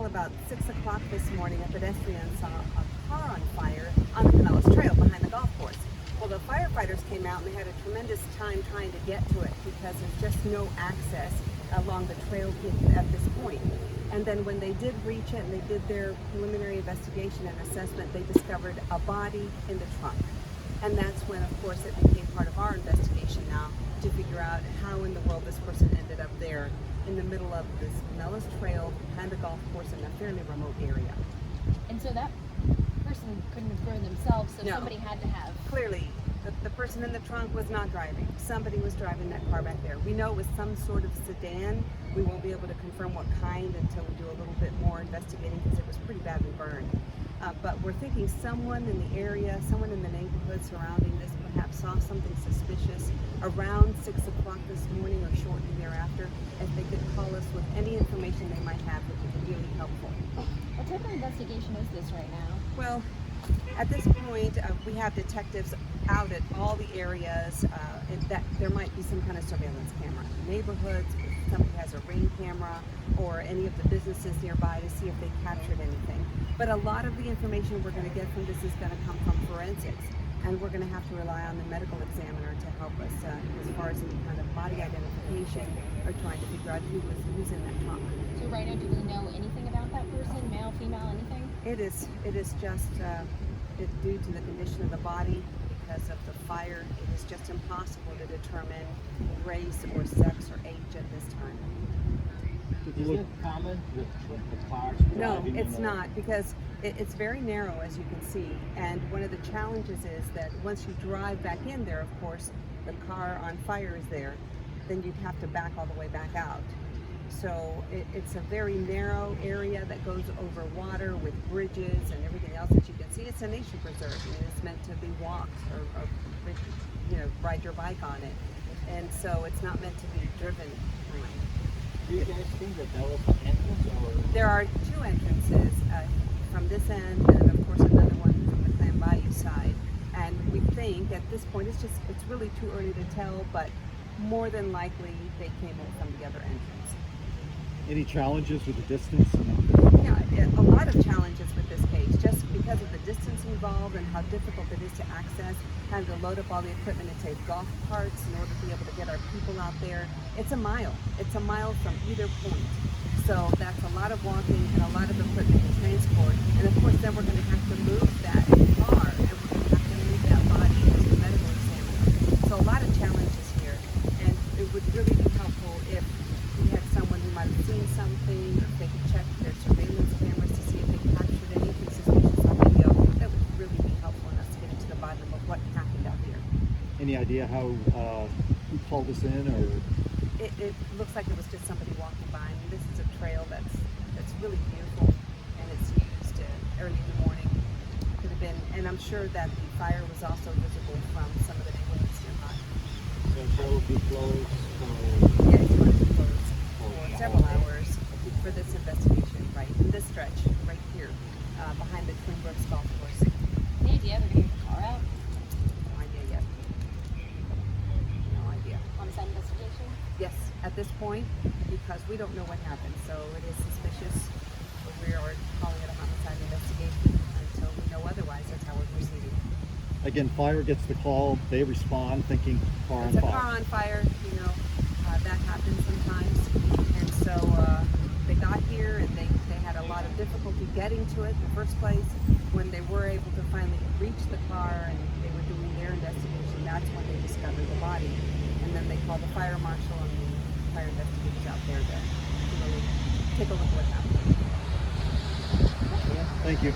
call about 6 o'clock this morning. A pedestrian saw a car on fire on the Pinellas Trail behind the golf course. Well, the firefighters came out and they had a tremendous time trying to get to it because there's just no access along the trail at this point. And then when they did reach it and they did their preliminary investigation and assessment, they discovered a body in the trunk. And that's when, of course, it became part of our investigation now to figure out how in the world this person ended up there in the middle of this Pinellas Trail behind the golf course in a fairly remote area. And so that person couldn't have driven themselves, so No. somebody had to have. Clearly, the person in the trunk was not driving. Somebody was driving that car back there. We know it was some sort of sedan. We won't be able to confirm what kind until we do a little bit more investigating because it was pretty badly burned. But we're thinking someone in the area, someone in the neighborhood surrounding this perhaps saw something suspicious around 6 o'clock this morning or shortly thereafter. If they could call us with any information they might have, it would be really helpful. What type of investigation is this right now? Well, at this point, we have detectives out at all the areas that there might be some kind of surveillance camera in neighborhoods, if somebody has a ring camera, or any of the businesses nearby to see if they captured anything. But a lot of the information we're going to get from this is going to come from forensics, and we're going to have to rely on the medical examiner to help us as far as any kind of body identification or trying to figure out who's in that trunk. So right now, do we know anything about that person, male, female, anything? It is just due to the condition of the body, because of the fire, it is just impossible to determine race or sex or age at this time. Is it common with cars No, driving it's in the- not, because it's very narrow, as you can see, and one of the challenges is that once you drive back in there, of course, the car on fire is there, then you'd have to back all the way back out. So it's a very narrow area that goes over water with bridges and everything else that you can see. It's a nature preserve, and it's meant to be walked or ride your bike on it. And so it's not meant to be driven on. Do you guys think that was an entrance or? There are two entrances from this end, and of course another one from the Clan Bayou side. And we think at this point, it's really too early to tell, but more than likely they came in from the other entrance. Any challenges with the distance? Yeah, a lot of challenges with this case, just because of the distance involved and how difficult it is to access, kind of to load up all the equipment and take golf carts in order to be able to get our people out there. It's a mile. It's a mile from either point. So that's a lot of walking and a lot of equipment to transport. And of course, then we're going to have to move that car, and we're going to have to move that body into the medical examiner. So a lot of challenges here, and it would really be helpful if we had someone who might have seen something, or if they could check their surveillance cameras to see if they captured anything suspicious on video. That would really be helpful in us getting to the bottom of what happened out here. Any idea how who called us in, or? It looks like it was just somebody walking by. I mean, this is a trail that's really beautiful, and it's used early in the morning. Could have been, and I'm sure that the fire was also visible from some of the neighborhoods nearby. So the trail will be closed for Yeah, it's going to be closed for several hours for this investigation, right in this stretch, right here, behind the Twin Brooks Golf Course. Any idea they're going to get the car out No idea yet. No idea. on site investigation? Yes, at this point, because we don't know what happened, so it is suspicious. We are calling it a homicide investigation until we know otherwise. That's how we're proceeding. Again, fire gets the call, they respond thinking car on It's a fire. car on fire, that happens sometimes. And so they got here and they had a lot of difficulty getting to it in the first place. When they were able to finally reach the car and they were doing their investigation, that's when they discovered the body. And then they called the fire marshal and the fire investigators out there to really take a look at what happened. Thank you.